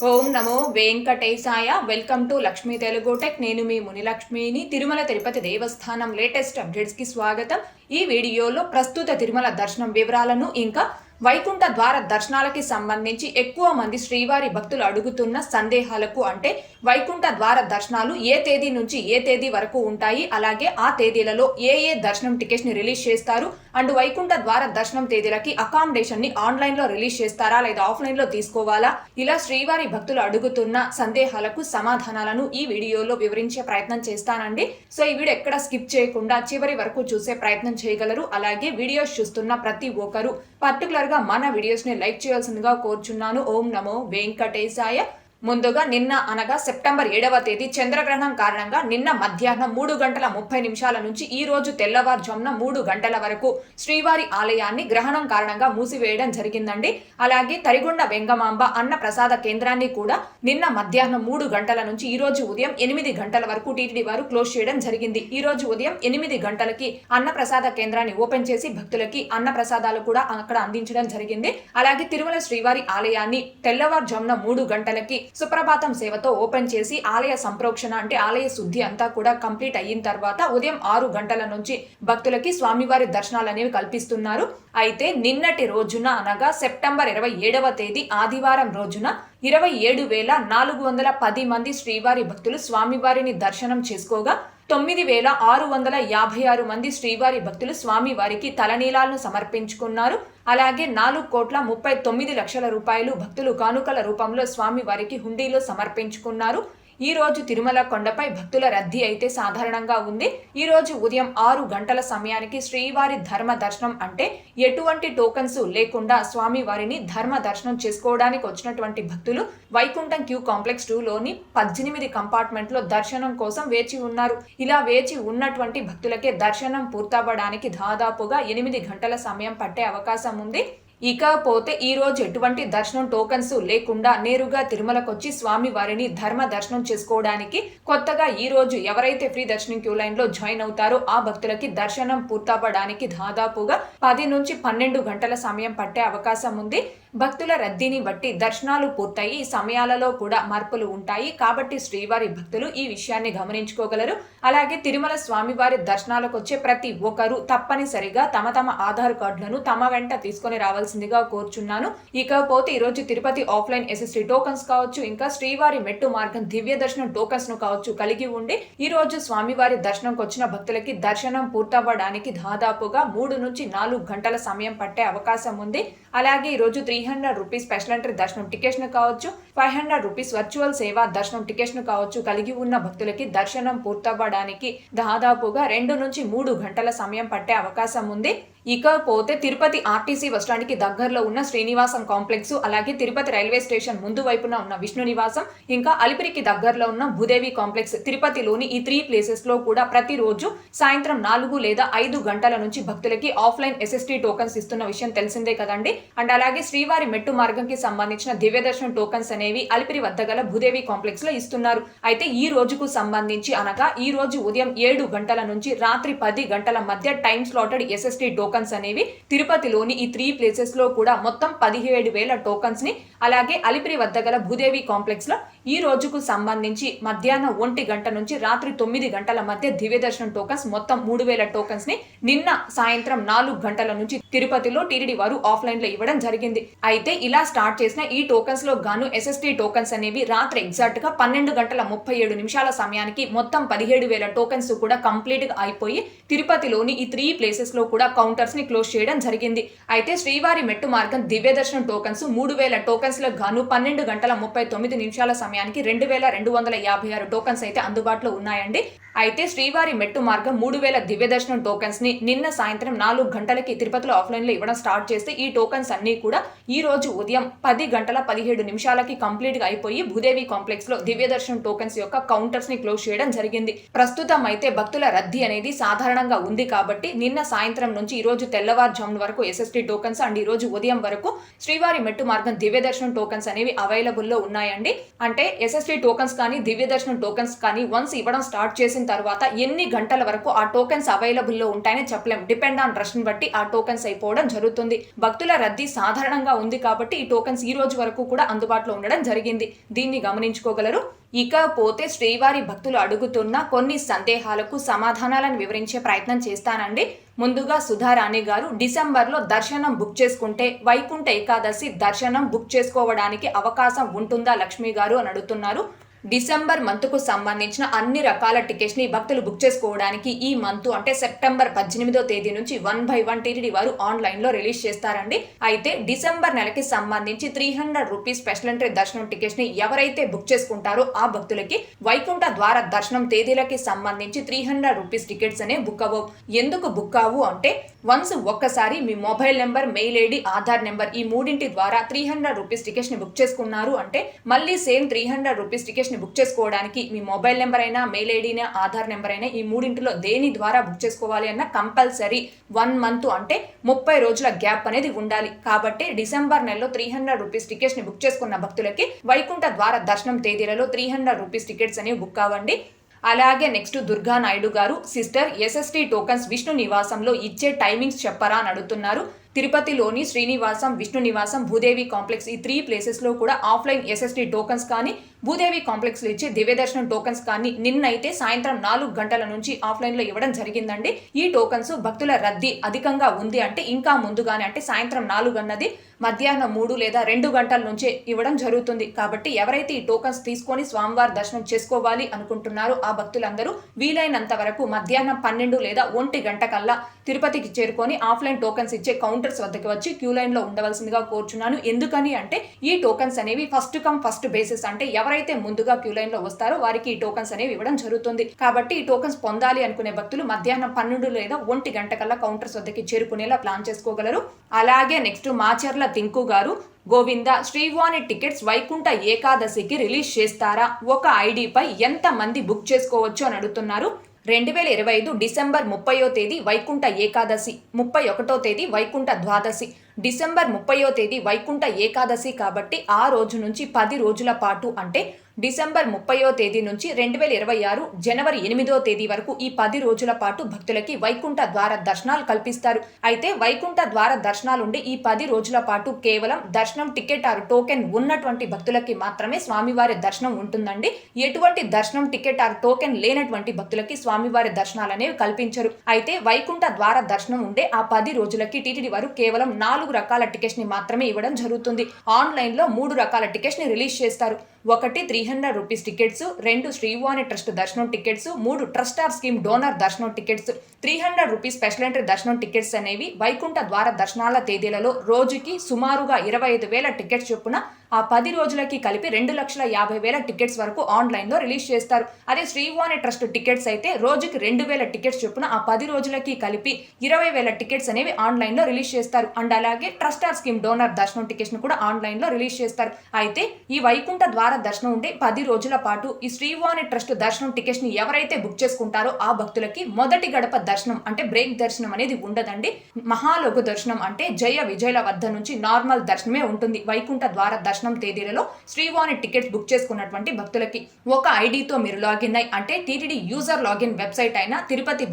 Om Namo Venkatesaya. Welcome to Lakshmi Telugu tech. నేను మీ మునిలక్ష్మిని. తిరుమల తిరుపతి దేవస్థానం latest updates కి స్వాగతం. ఈ వీడియోలో ప్రస్తుత తిరుమల దర్శనం వివరాలను ఇంకా వైకుంఠ ద్వార దర్శనాలకి సంబంధించి ఎక్కువ మంది శ్రీవారి భక్తులు అడుగుతున్న సందేహాలకు అంటే వైకుంఠ ద్వార దర్శనాలు ఏ తేదీ నుంచి ఏ తేదీ వరకు ఉంటాయి, అలాగే ఆ తేదీలలో ఏ దర్శనం టికెట్స్ ని రిలీజ్ చేస్తారు అండ్ వైకుంఠ ద్వార దర్శనం తేదీలకి అకామిడేషన్ ని ఆన్లైన్ లో రిలీజ్ చేస్తారా లేదా ఆఫ్లైన్ లో తీసుకోవాలా, ఇలా శ్రీవారి భక్తులు అడుగుతున్న సందేహాలకు సమాధానాలను ఈ వీడియోలో వివరించే ప్రయత్నం చేస్తానండి. సో ఈ వీడియో ఎక్కడ స్కిప్ చేయకుండా చివరి వరకు చూసే ప్రయత్నం చేయగలరు. అలాగే వీడియోస్ చూస్తున్న ప్రతి ఒక్కరు పర్టికులర్ గా మన వీడియోస్ ని లైక్ చేయాల్సిందిగా కోరుచున్నాను. ఓం నమో వెంకటేశాయ. ముందుగా నిన్న అనగా సెప్టెంబర్ 7వ తేదీ చంద్రగ్రహణం కారణంగా నిన్న మధ్యాహ్నం 3:30 నుంచి ఈ రోజు తెల్లవారుజామున 3 గంటల వరకు శ్రీవారి ఆలయాన్ని గ్రహణం కారణంగా మూసివేయడం జరిగిందండి. అలాగే తరిగొండ వెంగమాంబ అన్న ప్రసాద కేంద్రాన్ని కూడా నిన్న మధ్యాహ్నం 3 గంటల నుంచి ఈ రోజు ఉదయం 8 గంటల వరకు టీటీడీ వారు క్లోజ్ చేయడం జరిగింది. ఈ రోజు ఉదయం 8 గంటలకి అన్న ప్రసాద కేంద్రాన్ని ఓపెన్ చేసి భక్తులకి అన్న ప్రసాదాలు కూడా అక్కడ అందించడం జరిగింది. అలాగే తిరుమల శ్రీవారి ఆలయాన్ని తెల్లవారుజామున 3 గంటలకి సుప్రభాతం సేవతో ఓపెన్ చేసి ఆలయ సంప్రోక్షణ అంటే ఆలయ శుద్ధి అంతా కూడా కంప్లీట్ అయిన తర్వాత ఉదయం 6 గంటల నుంచి భక్తులకి స్వామివారి దర్శనాలు అనేవి కల్పిస్తున్నారు. అయితే నిన్నటి రోజున అనగా సెప్టెంబర్ 27వ తేదీ ఆదివారం రోజున 27,410 మంది శ్రీవారి భక్తులు స్వామివారిని దర్శనం చేసుకోగా 9,656 మంది శ్రీవారి భక్తులు స్వామివారికి తలనీలాలను సమర్పించుకున్నారు. అలాగే 4,39,00,000 రూపాయలు భక్తులు కానుకల రూపంలో స్వామివారికి హుండీలో సమర్పించుకున్నారు. ఈ రోజు తిరుమల కొండపై భక్తుల రద్దీ అయితే సాధారణంగా ఉంది. ఈ రోజు ఉదయం 6 గంటల సమయానికి శ్రీవారి ధర్మ దర్శనం అంటే ఎటువంటి టోకన్స్ లేకుండా స్వామివారిని ధర్మ దర్శనం చేసుకోవడానికి వచ్చినటువంటి భక్తులు వైకుంఠం క్యూ కాంప్లెక్స్ 2లోని 18 కంపార్ట్మెంట్ లో దర్శనం కోసం వేచి ఉన్నారు. ఇలా వేచి ఉన్నటువంటి భక్తులకే దర్శనం పూర్తవ్వడానికి దాదాపుగా 8 గంటల సమయం పట్టే అవకాశం ఉంది. ఇకపోతే ఈ రోజు ఎటువంటి దర్శనం టోకన్స్ లేకుండా నేరుగా తిరుమలకొచ్చి స్వామి వారిని ధర్మ దర్శనం చేసుకోవడానికి కొత్తగా ఈ రోజు ఎవరైతే ఫ్రీ దర్శనం క్యూ లైన్ లో జాయిన్ అవుతారో ఆ భక్తులకి దర్శనం పూర్తవ్వడానికి దాదాపుగా 10 నుంచి 12 గంటల సమయం పట్టే అవకాశం ఉంది. భక్తుల రద్దీని బట్టి దర్శనాలు పూర్తయి సమయాలలో కూడా మార్పులు ఉంటాయి కాబట్టి శ్రీవారి భక్తులు ఈ విషయాన్ని గమనించుకోగలరు. అలాగే తిరుమల స్వామివారి దర్శనాలకు వచ్చే ప్రతి ఒక్కరూ తప్పనిసరిగా తమ ఆధార్ కార్డులను తమ వెంట తీసుకొని రావాల్సిందిగా కోరుచున్నాను. ఇకపోతే ఈరోజు తిరుపతి ఆఫ్లైన్ ఎస్ఎస్టీ టోకన్స్ కావచ్చు, ఇంకా శ్రీవారి మెట్టు మార్గం దివ్య దర్శనం టోకన్స్ ను కావచ్చు కలిగి ఉండి ఈ రోజు స్వామివారి దర్శనంకి వచ్చిన భక్తులకి దర్శనం పూర్తవ్వడానికి దాదాపుగా 3 నుంచి 4 గంటల సమయం పట్టే అవకాశం ఉంది. అలాగే ఈరోజు 300 రూపీస్ స్పెషల్ ఎంట్రీ దర్శనం టికెట్స్ ను కావచ్చు, 500 రూపీస్ వర్చువల్ సేవా దర్శనం టికెట్స్ ను కావచ్చు కలిగి ఉన్న భక్తులకి దర్శనం పూర్తవ్వడానికి దాదాపుగా 2 నుంచి 3 గంటల సమయం పట్టే అవకాశం ఉంది. ఇకపోతే తిరుపతి ఆర్టీసీ బస్టాండ్ కి దగ్గరలో ఉన్న శ్రీనివాసం కాంప్లెక్స్, అలాగే తిరుపతి రైల్వే స్టేషన్ ముందు వైపున ఉన్న విష్ణు నివాసం, ఇంకా అలిపిరికి దగ్గరలో ఉన్న భూదేవి కాంప్లెక్స్, తిరుపతిలోని ఈ 3 ప్లేసెస్ లో కూడా ప్రతిరోజు సాయంత్రం 4 లేదా 5 గంటల నుంచి భక్తులకి ఆఫ్లైన్ ఎస్ఎస్టీ టోకన్స్ ఇస్తున్న విషయం తెలిసిందే కదండి. అండ్ అలాగే శ్రీవారి మెట్టు మార్గంకి సంబంధించిన దివ్య దర్శనం టోకన్స్ అనేవి అలిపిరి వద్ద గల భూదేవి కాంప్లెక్స్ లో ఇస్తున్నారు. అయితే ఈ రోజుకు సంబంధించి అనగా ఈ రోజు ఉదయం 7 గంటల నుంచి రాత్రి 10 గంటల మధ్య టైం స్లాటెడ్ ఎస్ఎస్టీ టోకన్స్ అనేవి తిరుపతిలోని ఈ 3 ప్లేసెస్ లో కూడా మొత్తం 17,000 టోకన్స్ ని, అలాగే అలిపిరి వద్ద గల భూదేవి కాంప్లెక్స్ లో ఈ రోజుకు సంబంధించి మధ్యాహ్నం 1 గంట నుంచి రాత్రి 9 గంటల మధ్య దివ్య దర్శనం టోకన్స్ మొత్తం 3,000 టోకన్స్ ని నిన్న సాయంత్రం 4 గంటల నుంచి తిరుపతిలో టీటీడీ వారు ఆఫ్లైన్ లో ఇవ్వడం జరిగింది. అయితే ఇలా స్టార్ట్ చేసిన ఈ టోకన్స్ లో గాను ఎస్ఎస్టీ టోకన్స్ అనేవి రాత్రి ఎగ్జాక్ట్ గా 12:37 సమయానికి మొత్తం 17,000 టోకన్స్ కూడా కంప్లీట్ గా అయిపోయి తిరుపతిలోని ఈ 3 ప్లేసెస్ లో కూడా కౌంటర్స్ ని క్లోజ్ చేయడం జరిగింది. అయితే శ్రీవారి మెట్టు మార్గం దివ్య దర్శనం టోకన్స్ 3,000 టోకన్స్ లకు గాను 12:39 సమయానికి 2,256 టోకన్స్ అయితే అందుబాటులో ఉన్నాయండి. అయితే శ్రీవారి మెట్టు మార్గం 3,000 దివ్య దర్శనం టోకన్స్ ని నిన్న సాయంత్రం 4 గంటలకి తిరుపతిలో ఆఫ్లైన్ లో ఇవ్వడం స్టార్ట్ చేస్తే ఈ టోకన్స్ అన్ని కూడా ఈ రోజు ఉదయం 10:17 కంప్లీట్ గా అయిపోయి భూదేవి కాంప్లెక్స్ లో దివ్య దర్శనం టోకన్స్ యొక్క కౌంటర్స్ ని క్లోజ్ చేయడం జరిగింది. ప్రస్తుతం అయితే భక్తుల రద్దీ అనేది సాధారణంగా ఉంది కాబట్టి నిన్న సాయంత్రం నుంచి ఈ రోజు తెల్లవారుజామున వరకు ఎస్ఎస్టీ టోకన్స్ అండ్ ఈ రోజు ఉదయం వరకు శ్రీవారి మెట్టు మార్గం దివ్య దర్శనం టోకన్స్ అనేవి అవైలబుల్ లో ఉన్నాయండి. అంటే ఎస్ఎస్టీ టోకన్స్ కానీ దివ్య దర్శనం టోకన్స్ కానీ వన్స్ ఇవ్వడం స్టార్ట్ చేసిన తర్వాత ఎన్ని గంటల వరకు ఆ టోకెన్స్ అవైలబుల్ లో ఉంటాయని చెప్పలేం. డిపెండ్ ఆన్ రష్ ని బట్టి ఆ టోకెన్స్ అయిపోవడం జరుగుతుంది. భక్తుల రద్దీ సాధారణంగా ఉంది కాబట్టి ఈ టోకెన్స్ ఈ రోజు వరకు కూడా అందుబాటులో ఉండడం జరిగింది. దీన్ని గమనించుకోగలరు. ఇకపోతే శ్రీవారి భక్తులు అడుగుతున్న కొన్ని సందేహాలకు సమాధానాలను వివరించే ప్రయత్నం చేస్తానండి. ముందుగా సుధారాణి గారు, డిసెంబర్లో దర్శనం బుక్ చేసుకుంటే వైకుంఠ ఏకాదశి దర్శనం బుక్ చేసుకోవడానికి అవకాశం ఉంటుందా లక్ష్మి గారు అని అడుగుతున్నారు. డిసెంబర్ మంత్కు సంబంధించిన అన్ని రకాల టికెట్స్ ని భక్తులు బుక్ చేసుకోవడానికి ఈ మంత్ అంటే సెప్టెంబర్ 18వ తేదీ నుంచి 1 by 1 టీటీడీ వారు ఆన్లైన్ లో రిలీజ్ చేస్తారండి. అయితే డిసెంబర్ నెలకి సంబంధించి 300 రూపీస్ స్పెషల్ ఎంట్రీ దర్శనం టికెట్స్ ని ఎవరైతే బుక్ చేసుకుంటారో ఆ భక్తులకి వైకుంఠ ద్వార దర్శనం తేదీలకి సంబంధించి 300 రూపీస్ టికెట్స్ అనే బుక్ అవ్వవు. ఎందుకు బుక్ అవ్వు అంటే వన్స్ ఒక్కసారి మీ mobile number, mail ID, Aadhaar number ఈ మూడింటి ద్వారా 300 రూపీస్ టికెట్స్ ని బుక్ చేసుకున్నారు అంటే మళ్ళీ సేమ్ 300 రూపీస్ టికెట్స్ బుక్ చేసుకోవడానికి మీ మొబైల్ నెంబర్ అయినా, మెయిల్ ఐడినా, ఆధార్ నెంబర్ అయినా ఈ మూడింటిలో దేని ద్వారా బుక్ చేసుకోవాలి అన్న కంపల్సరీ 1 మంత్ అంటే 30 రోజుల గ్యాప్ అనేది ఉండాలి. కాబట్టి డిసెంబర్ నెలలో 300 రూపీస్ టికెట్స్ ని బుక్ చేసుకున్న భక్తులకి వైకుంఠ ద్వార దర్శనం తేదీలలో 300 రూపీస్ టికెట్స్ అనేవి బుక్ అవ్వండి. అలాగే నెక్స్ట్ దుర్గా నాయుడు గారు, సిస్టర్ ఎస్ఎస్టీ టోకన్స్ విష్ణు నివాసంలో ఇచ్చే టైమింగ్స్ చెప్పరా అని అడుగుతున్నారు. తిరుపతిలోని శ్రీనివాసం, విష్ణు నివాసం, భూదేవి కాంప్లెక్స్ ఈ 3 ప్లేసెస్లో కూడా ఆఫ్లైన్ ఎస్ఎస్టీ టోకన్స్ కానీ, భూదేవి కాంప్లెక్స్లో ఇచ్చే దివ్యదర్శనం టోకన్స్ కానీ నిన్నైతే సాయంత్రం 4 గంటల నుంచి ఆఫ్లైన్లో ఇవ్వడం జరిగిందండి. ఈ టోకన్స్ భక్తుల రద్దీ అధికంగా ఉంది అంటే ఇంకా ముందుగానే అంటే సాయంత్రం 4 అన్నది మధ్యాహ్నం 3 లేదా 2 గంటల నుంచే ఇవ్వడం జరుగుతుంది. కాబట్టి ఎవరైతే ఈ టోకన్స్ తీసుకొని స్వామివారి దర్శనం చేసుకోవాలి అనుకుంటున్నారో ఆ భక్తులందరూ వీలైనంత వరకు మధ్యాహ్నం 12 లేదా 1 గంట కల్లా తిరుపతికి చేరుకొని ఆఫ్లైన్ టోకన్స్ ఇచ్చే కౌంటర్స్ వద్దకు వచ్చి క్యూ లైన్ లో ఉండవలసిందిగా కోరుచున్నాను. ఎందుకని అంటే ఈ టోకన్స్ అనేవి ఫస్ట్ కమ్ ఫస్ట్ బేసిస్ అంటే ఎవరైతే ముందుగా క్యూ లైన్ లో వస్తారో వారికి ఈ టోకన్స్ అనేవి ఇవ్వడం జరుగుతుంది. కాబట్టి ఈ టోకన్స్ పొందాలి అనుకునే భక్తులు మధ్యాహ్నం 12 లేదా 1 గంట కల్లా కౌంటర్స్ వద్దకి చేరుకునేలా ప్లాన్ చేసుకోగలరు. అలాగే నెక్స్ట్ మాచర్ల తింకు గారు, గోవింద శ్రీవాణి టికెట్స్ వైకుంఠ ఏకాదశికి రిలీజ్ చేస్తారా? ఒక ఐడిపై ఎంత మంది బుక్ చేసుకోవచ్చు అని అడుగుతున్నారు. 2025 డిసెంబర్ 30వ తేదీ వైకుంఠ ఏకాదశి, 31వ తేదీ వైకుంఠ ద్వాదశి. డిసెంబర్ 30వ తేదీ వైకుంఠ ఏకాదశి కాబట్టి ఆ రోజు నుంచి 10 రోజుల పాటు అంటే డిసెంబర్ 30వ తేదీ నుంచి 2026 జనవరి 8వ తేదీ వరకు ఈ 10 రోజుల పాటు భక్తులకి వైకుంఠ ద్వార దర్శనాలు కల్పిస్తారు. అయితే వైకుంఠ ద్వార దర్శనాలుండే ఈ 10 రోజుల పాటు కేవలం దర్శనం టికెట్ ఆర్ టోకెన్ ఉన్నటువంటి భక్తులకి మాత్రమే స్వామివారి దర్శనం ఉంటుందండి. ఎటువంటి దర్శనం టికెట్ ఆర్ టోకెన్ లేనటువంటి భక్తులకి స్వామివారి దర్శనాలు అనేవి కల్పించరు. అయితే వైకుంఠ ద్వార దర్శనం ఉండే ఆ 10 రోజులకి టీటీడీ వారు కేవలం 4 రకాల టికెట్స్ ని మాత్రమే ఇవ్వడం జరుగుతుంది. ఆన్లైన్ లో 3 రకాల టికెట్స్ ని రిలీజ్ చేస్తారు. 1 300 రూపీస్ టికెట్స్, 2 శ్రీవాణి ట్రస్ట్ దర్శనం tickets, 3 trust or scheme donor దర్శనం టికెట్స్. 300 రూపీస్ స్పెషల్ ఎంట్రీ దర్శనం టికెట్స్ అనేవి వైకుంఠ ద్వార దర్శనాల తేదీలలో రోజుకి సుమారుగా 25,000 టికెట్స్ చొప్పున ఆ 10 రోజులకి కలిపి 2,50,000 టికెట్స్ వరకు ఆన్లైన్ లో రిలీజ్ చేస్తారు. అదే శ్రీవాణి ట్రస్ట్ టికెట్స్ అయితే రోజుకి 2,000 టికెట్స్ చొప్పున ఆ 10 రోజులకి కలిపి 20,000 టికెట్స్ అనేవి ఆన్లైన్ లో రిలీజ్ చేస్తారు. అండ్ అలాగే ట్రస్ట్ ఆర్ స్కీమ్ డోనర్ దర్శనం టికెట్స్ ను కూడా ఆన్లైన్ లో రిలీజ్ చేస్తారు. అయితే ఈ వైకుంఠ ద్వార దర్శనం ఉండే 10 రోజుల పాటు ఈ శ్రీవాణి ట్రస్ట్ దర్శనం టికెట్స్ ని ఎవరైతే బుక్ చేసుకుంటారో ఆ భక్తులకి మొదటి గడప దర్శనం అంటే బ్రేక్ దర్శనం అనేది ఉండదండి. మహాలఘు దర్శనం అంటే జయ విజయల వద్ద నుంచి నార్మల్ దర్శనమే ఉంటుంది. వైకుంఠ ద్వార దర్శనం తేదీలలో శ్రీవాణి టికెట్స్ బుక్ చేసుకున్నటువంటి భక్తులకి ఒక ఐడితో మీరు లాగిన్ అయ్యి అంటే టీటీడీ యూజర్ లాగిన్ వెబ్సైట్ అయిన తిరుపతి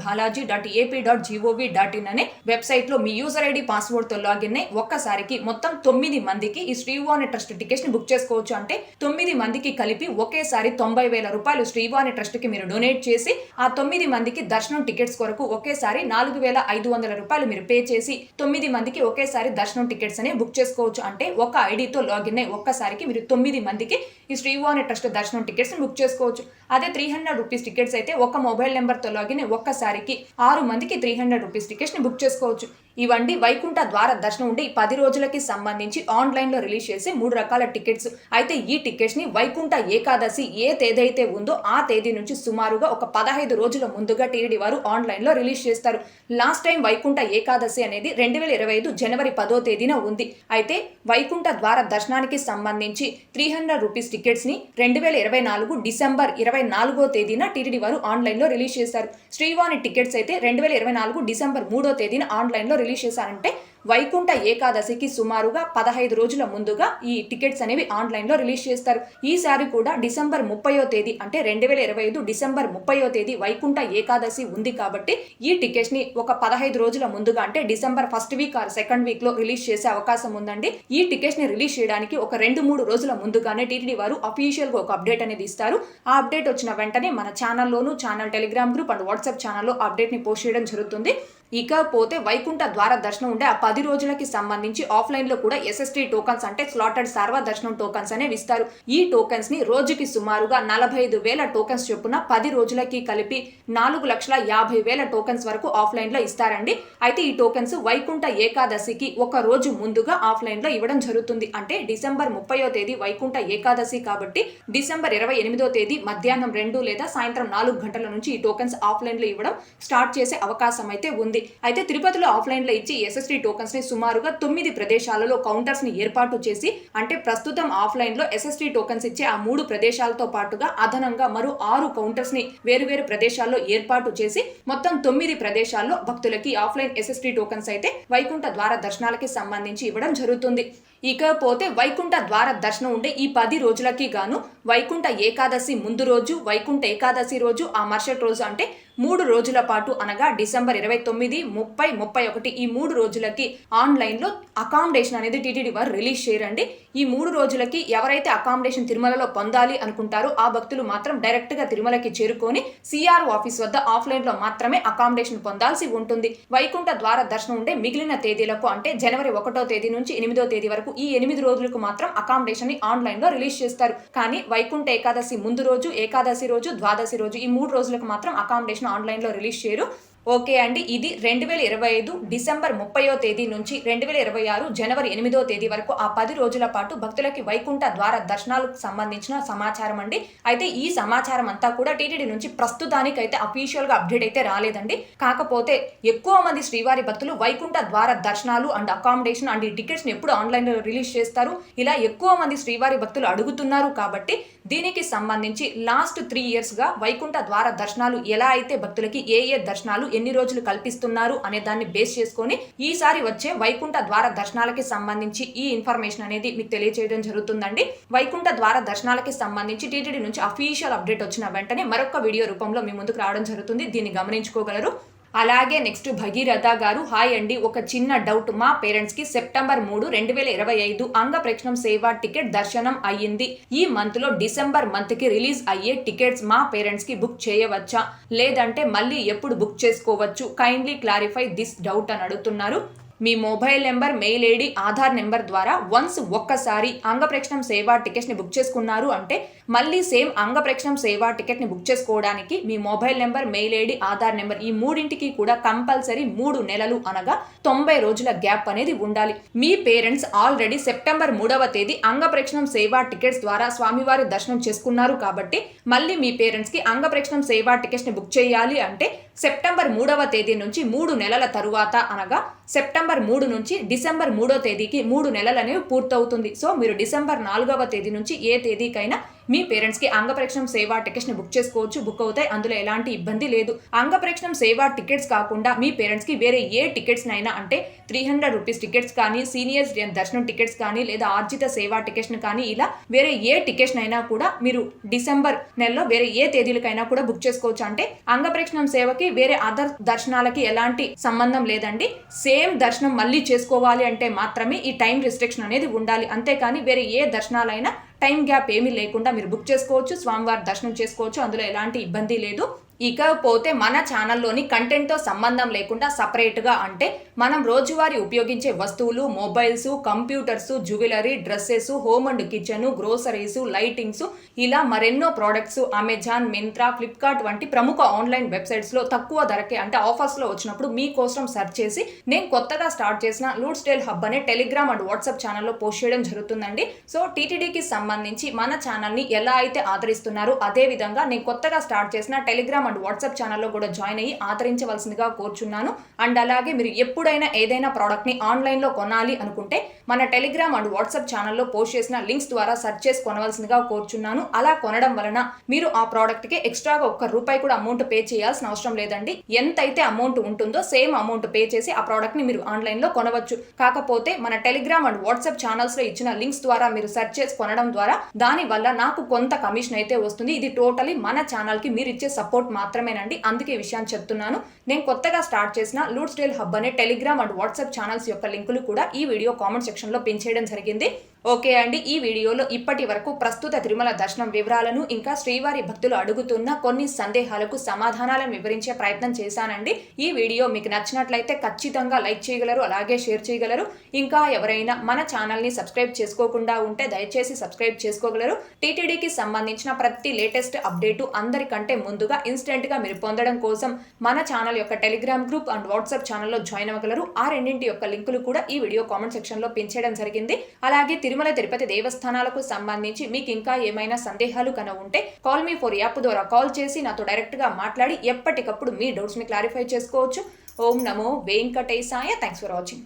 balaji.ap.gov.in అనే వెబ్సైట్ లో మీ యూజర్ ఐడి పాస్వర్డ్ తో లాగిన్ అయ్యి ఒక్కసారికి మొత్తం 9 మందికి ఈ శ్రీవాణి ట్రస్ట్ టికెట్స్ ని బుక్ చేసుకోవచ్చు. అంటే 9 మందికి కలిపి ఒకేసారి 90,000 రూపాయలు శ్రీవాణి ట్రస్ట్ కి మీరు డొనేట్ చేసి ఆ 9 మందికి దర్శనం టికెట్స్ కొరకు ఒకేసారి 4,500 రూపాయలు మీరు పే చేసి 9 మందికి ఒకేసారి దర్శనం టికెట్స్ అనే బుక్ చేసుకోవచ్చు. అంటే ఒక ఐడితో లాగిన్ అయ్యి ఒక్కసారికి మీరు 9 మందికి ఈ శ్రీవాణి ట్రస్ట్ దర్శనం టికెట్స్ ని బుక్ చేసుకోవచ్చు. అదే 300 రూపీస్ టికెట్స్ అయితే ఒక మొబైల్ నెంబర్ తో లాగిన్ ఒక్కసారికి 6 మందికి 300 రూపీస్ టికెట్స్ ని బుక్ చేసుకోవచ్చు. ఇవండి వైకుంఠ ద్వార దర్శనం ఉండి 10 రోజులకి సంబంధించి ఆన్లైన్ లో రిలీజ్ చేసే 3 రకాల టికెట్స్. అయితే ఈ టికెట్స్ ని వైకుంఠ ఏకాదశి ఏ తేదీ ఉందో ఆ తేదీ నుంచి సుమారుగా ఒక 15 రోజుల ముందుగా టీటీడీ వారు ఆన్లైన్ లో రిలీజ్ చేస్తారు. లాస్ట్ టైం వైకుంఠ ఏకాదశి అనేది 2025 జనవరి 10వ తేదీన ఉంది. అయితే వైకుంఠ ద్వార దర్శనానికి సంబంధించి 300 రూపీస్ టికెట్స్ ని 2024 డిసెంబర్ 24వ తేదీన టీటీడీ వారు ఆన్లైన్ లో రిలీజ్ చేశారు. శ్రీవాణి టికెట్స్ అయితే 2024 డిసెంబర్ 3వ తేదీన ఆన్లైన్ లో రిలీజ్ చేశారంటే వైకుంఠ ఏకాదశికి సుమారుగా 15 రోజుల ముందుగా ఈ టికెట్స్ అనేవి ఆన్లైన్లో రిలీజ్ చేస్తారు. ఈసారి కూడా డిసెంబర్ 30వ తేదీ అంటే 2025 డిసెంబర్ 30వ తేదీ వైకుంఠ ఏకాదశి ఉంది కాబట్టి ఈ టికెట్స్ ని ఒక 15 రోజుల ముందుగా అంటే December first week or second week లో రిలీజ్ చేసే అవకాశం ఉందండి. ఈ టికెట్స్ ని రిలీజ్ చేయడానికి ఒక 2-3 రోజుల ముందుగానే టీటీడీ వారు అఫీషియల్ గా ఒక అప్డేట్ అనేది ఇస్తారు. ఆ అప్డేట్ వచ్చిన వెంటనే మన ఛానల్లోను, channel Telegram group and WhatsApp ఛానల్లో అప్డేట్ ని పోస్ట్ చేయడం జరుగుతుంది. ఇకపోతే వైకుంఠ ద్వార దర్శనం ఉండే ఆ 10 రోజులకి సంబంధించి ఆఫ్లైన్ లో కూడా SST టోకన్స్ అంటే స్లాటెడ్ సర్వ దర్శనం టోకన్స్ అనేవి ఇస్తారు. ఈ టోకన్స్ ని రోజుకి సుమారుగా 45,000 టోకన్స్ చొప్పున 10 రోజులకి కలిపి 4,50,000 టోకన్స్ వరకు ఆఫ్లైన్ లో ఇస్తారండి. అయితే ఈ టోకన్స్ వైకుంఠ ఏకాదశికి ఒక రోజు ముందుగా ఆఫ్లైన్ లో ఇవ్వడం జరుగుతుంది. అంటే డిసెంబర్ 30వ తేదీ వైకుంఠ ఏకాదశి కాబట్టి డిసెంబర్ 28వ తేదీ మధ్యాహ్నం 2 లేదా సాయంత్రం 4 గంటల నుంచి ఈ టోకన్స్ ఆఫ్లైన్ లో ఇవ్వడం స్టార్ట్ చేసే అవకాశం అయితే ఉంది. అయితే తిరుపతిలో ఆఫ్లైన్ లో ఇచ్చి SST టోకన్స్ ని సుమారుగా 9 ప్రదేశాలలో కౌంటర్స్ ని ఏర్పాటు చేసి అంటే ప్రస్తుతం ఆఫ్లైన్ లో SST టోకన్స్ ఇచ్చే ఆ 3 ప్రదేశాలతో పాటుగా అదనంగా మరో 6 కౌంటర్స్ ని వేరు ప్రదేశాల్లో ఏర్పాటు చేసి మొత్తం 9 ప్రదేశాల్లో భక్తులకి ఆఫ్లైన్ SST టోకన్స్ అయితే వైకుంఠ ద్వార దర్శనాలకి సంబంధించి ఇవ్వడం జరుగుతుంది. ఇకపోతే వైకుంఠ ద్వార దర్శనం ఉండే ఈ 10 రోజులకి గాను వైకుంఠ ఏకాదశి ముందు రోజు, వైకుంఠ ఏకాదశి రోజు, ఆ మరుసటి రోజు అంటే 3 రోజుల పాటు అనగా డిసెంబర్ 29, 30, 31 ఈ 3 రోజులకి ఆన్లైన్లో అకామిడేషన్ అనేది టీటీడీ వారు రిలీజ్ చేయరండి. ఈ 3 రోజులకి ఎవరైతే అకామిడేషన్ తిరుమలలో పొందాలి అనుకుంటారో ఆ భక్తులు మాత్రం డైరెక్ట్గా తిరుమలకి చేరుకొని CRO ఆఫీస్ వద్ద ఆఫ్లైన్లో మాత్రమే అకామిడేషన్ పొందాల్సి ఉంటుంది. వైకుంఠ ద్వార దర్శనం ఉండే మిగిలిన తేదీలకు అంటే జనవరి 1వ తేదీ నుంచి 8వ తేదీ వరకు ఈ 8 రోజులకు మాత్రం అకామిడేషన్ ని ఆన్లైన్లో రిలీజ్ చేస్తారు. కానీ వైకుంఠ ఏకాదశి ముందు రోజు, ఏకాదశి రోజు, ద్వాదశి రోజు ఈ 3 రోజులకు మాత్రం అకామిడేషన్ ఆన్లైన్లో రిలీజ్ చేయరు. ఓకే అండి, ఇది 2025 డిసెంబర్ 30వ తేదీ నుంచి 2026 జనవరి 8వ తేదీ వరకు ఆ 10 రోజుల పాటు భక్తులకి వైకుంఠ ద్వార దర్శనాలకు సంబంధించిన సమాచారం అండి. అయితే ఈ సమాచారం అంతా కూడా టీటీడీ నుంచి ప్రస్తుతానికైతే అఫీషియల్ గా అప్డేట్ అయితే రాలేదండి. కాకపోతే ఎక్కువ మంది శ్రీవారి భక్తులు వైకుంఠ ద్వార దర్శనాలు అండ్ అకామిడేషన్ అండ్ ఈ టికెట్స్ ని ఎప్పుడు ఆన్లైన్ లో రిలీజ్ చేస్తారు ఇలా ఎక్కువ మంది శ్రీవారి భక్తులు అడుగుతున్నారు. కాబట్టి దీనికి సంబంధించి లాస్ట్ 3 years గా వైకుంఠ ద్వార దర్శనాలు ఎలా అయితే భక్తులకి ఏ దర్శనాలు ఎన్ని రోజులు కల్పిస్తున్నారు అనే దాన్ని బేస్ చేసుకొని ఈసారి వచ్చే వైకుంఠ ద్వార దర్శనాలకి సంబంధించి ఈ ఇన్ఫర్మేషన్ అనేది మీకు తెలియజేయడం జరుగుతుందండి. వైకుంఠ ద్వార దర్శనాలకి సంబంధించి టీటీడీ నుంచి అఫీషియల్ అప్డేట్ వచ్చిన వెంటనే మరొక వీడియో రూపంలో మీ ముందుకు రావడం జరుగుతుంది. దీన్ని గమనించుకోగలరు. అలాగే నెక్స్ట్ భగీరథ గారు, హాయ్ అండి, ఒక చిన్న డౌట్. మా పేరెంట్స్ కి సెప్టెంబర్ 3, 2025 అంగ ప్రేక్షణం సేవా టికెట్ దర్శనం అయ్యింది. ఈ మంత్ లో డిసెంబర్ మంత్ కి రిలీజ్ అయ్యే టికెట్స్ మా పేరెంట్స్ కి బుక్ చేయవచ్చా, లేదంటే మళ్ళీ ఎప్పుడు బుక్ చేసుకోవచ్చు? కైండ్లీ క్లారిఫై దిస్ డౌట్ అని అడుగుతున్నారు. మీ mobile number, mail ID, Aadhaar number ద్వారా వన్స్ ఒక్కసారి అంగప్రేక్షణం సేవా టికెట్స్ ని బుక్ చేసుకున్నారు అంటే మళ్ళీ సేమ్ అంగప్రేక్షణం సేవా టికెట్ ని బుక్ చేసుకోవడానికి మీ mobile number, mail ID, Aadhaar number ఈ మూడింటికి కూడా కంపల్సరీ 3 నెలలు అనగా 90 రోజుల గ్యాప్ అనేది ఉండాలి. మీ పేరెంట్స్ ఆల్రెడీ సెప్టెంబర్ 3వ తేదీ అంగప్రేక్షణం సేవా టికెట్స్ ద్వారా స్వామివారి దర్శనం చేసుకున్నారు కాబట్టి మళ్ళీ మీ పేరెంట్స్ కి అంగప్రేక్షణం సేవా టికెట్స్ ని బుక్ చేయాలి అంటే సెప్టెంబర్ 3వ తేదీ నుంచి 3 నెలల తరువాత అనగా సెప్టెంబర్ 3 నుంచి డిసెంబర్ 3వ తేదీకి 3 నెలలు అనేవి పూర్తవుతుంది. సో మీరు డిసెంబర్ 4వ తేదీ నుంచి ఏ తేదీకైనా మీ పేరెంట్స్ కి అంగప్రేక్షణం సేవా టికెట్స్ ని బుక్ చేసుకోవచ్చు. బుక్ అవుతాయి, అందులో ఎలాంటి ఇబ్బంది లేదు. అంగప్రేక్షణం సేవా టికెట్స్ కాకుండా మీ పేరెంట్స్ కి వేరే ఏ టికెట్స్ నైనా అంటే 300 రూపీస్ టికెట్స్ కానీ, సీనియర్స్ దర్శనం టికెట్స్ కానీ, లేదా ఆర్జిత సేవా టికెట్స్ కానీ ఇలా వేరే ఏ టికెట్స్ అయినా కూడా మీరు డిసెంబర్ నెలలో వేరే ఏ తేదీలకైనా కూడా బుక్ చేసుకోవచ్చు. అంటే అంగప్రేక్షణం సేవకి వేరే అదర్ దర్శనాలకి ఎలాంటి సంబంధం లేదండి. సేమ్ దర్శనం మళ్ళీ చేసుకోవాలి అంటే మాత్రమే ఈ టైం రిస్ట్రిక్షన్ అనేది ఉండాలి. అంతేకాని వేరే ఏ దర్శనాలైనా టైం గ్యాప్ ఏమీ లేకుండా మీరు బుక్ చేసుకోవచ్చు, స్వామివారి దర్శనం చేసుకోవచ్చు, అందులో ఎలాంటి ఇబ్బంది లేదు. ఇకపోతే మన ఛానల్లోని కంటెంట్తో సంబంధం లేకుండా సపరేట్గా అంటే మనం రోజువారీ ఉపయోగించే వస్తువులు, mobiles, computers, jewellery, dresses, home and kitchen, groceries, lightings ఇలా మరెన్నో ప్రోడక్ట్స్ అమెజాన్, మింత్రా, ఫ్లిప్కార్ట్ వంటి ప్రముఖ ఆన్లైన్ వెబ్సైట్స్లో తక్కువ ధరకే అంటే ఆఫర్స్లో వచ్చినప్పుడు మీకోసం సెర్చ్ చేసి నేను కొత్తగా స్టార్ట్ చేసిన లూట్ స్టైల్ హబ్ అనే టెలిగ్రామ్ అండ్ వాట్సాప్ ఛానల్లో పోస్ట్ చేయడం జరుగుతుందండి. సో టీటీడీకి సంబంధించి మన ఛానల్ని ఎలా అయితే ఆదరిస్తున్నారో అదే విధంగా నేను కొత్తగా స్టార్ట్ చేసిన టెలిగ్రామ్ టెలిగ్రామ్ అండ్ వాట్సాప్ ఛానల్లో కూడా జాయిన్ అయ్యి ఆదరించవలసిందిగా కోరుచున్నాను. అండ్ అలాగే మీరు ఎప్పుడైనా ఏదైనా ప్రోడక్ట్ని ఆన్లైన్లో కొనాలి అనుకుంటే మన టెలిగ్రామ్ అండ్ వాట్సాప్ ఛానల్లో పోస్ట్ చేసిన లింక్స్ ద్వారా సెర్చ్ చేసి కొనవలసిందిగా కోరుచున్నాను. అలా కొనడం వలన మీరు ఆ ప్రోడక్ట్కి ఎక్స్ట్రాగా ₹1 కూడా అమౌంట్ పే చేయాల్సిన అవసరం లేదండి. ఎంతైతే అమౌంట్ ఉంటుందో సేమ్ అమౌంట్ పే చేసి ఆ ప్రోడక్ట్ని మీరు ఆన్లైన్లో కొనవచ్చు. కాకపోతే మన టెలిగ్రామ్ అండ్ వాట్సాప్ ఛానల్స్లో ఇచ్చిన లింక్స్ ద్వారా మీరు సెర్చ్ చేసి కొనడం ద్వారా దాని వల్ల నాకు కొంత కమిషన్ అయితే వస్తుంది. ఇది టోటలీ మన ఛానల్కి మీరు ఇచ్చే సపోర్ట్ మాత్రమేనండి. అందుకే ఈ విషయాన్ని చెప్తున్నాను. నేను కొత్తగా స్టార్ట్ చేసిన లూట్స్ డేల్ హబ్ అనే టెలిగ్రామ్ అండ్ వాట్సాప్ ఛానల్స్ యొక్క లింకులు కూడా ఈ వీడియో కామెంట్ సెక్షన్లో పిన్ చేయడం జరిగింది. ఓకే అండి, ఈ వీడియోలో ఇప్పటి వరకు ప్రస్తుత తిరుమల దర్శనం వివరాలను ఇంకా శ్రీవారి భక్తులు అడుగుతున్న కొన్ని సందేహాలకు సమాధానాలను వివరించే ప్రయత్నం చేశానండి. ఈ వీడియో మీకు నచ్చినట్లయితే ఖచ్చితంగా లైక్ చేయగలరు, అలాగే షేర్ చేయగలరు. ఇంకా ఎవరైనా మన ఛానల్ని సబ్స్క్రైబ్ చేసుకోకుండా ఉంటే దయచేసి సబ్స్క్రైబ్ చేసుకోగలరు. టీటీడీకి సంబంధించిన ప్రతి లేటెస్ట్ అప్డేటు అందరికంటే ముందుగా ఇన్స్టెంట్గా మీరు పొందడం కోసం మన ఛానల్ యొక్క టెలిగ్రామ్ గ్రూప్ అండ్ వాట్సాప్ ఛానల్లో జాయిన్ అవ్వగలరు. ఆ రెండింటి యొక్క లింకులు కూడా ఈ వీడియో కామెంట్ సెక్షన్లో పిన్ చేయడం జరిగింది. అలాగే తిరుమల తిరుపతి దేవస్థానాలకు సంబంధించి మీకు ఇంకా ఏమైనా సందేహాలు కనుక ఉంటే కాల్ మీ ఫర్ యాప్ ద్వారా కాల్ చేసి నాతో డైరెక్ట్ గా మాట్లాడి ఎప్పటికప్పుడు మీ డౌట్స్ ని క్లారిఫై చేసుకోవచ్చు. ఓం నమో వెంకటేశాయ. Thanks for watching.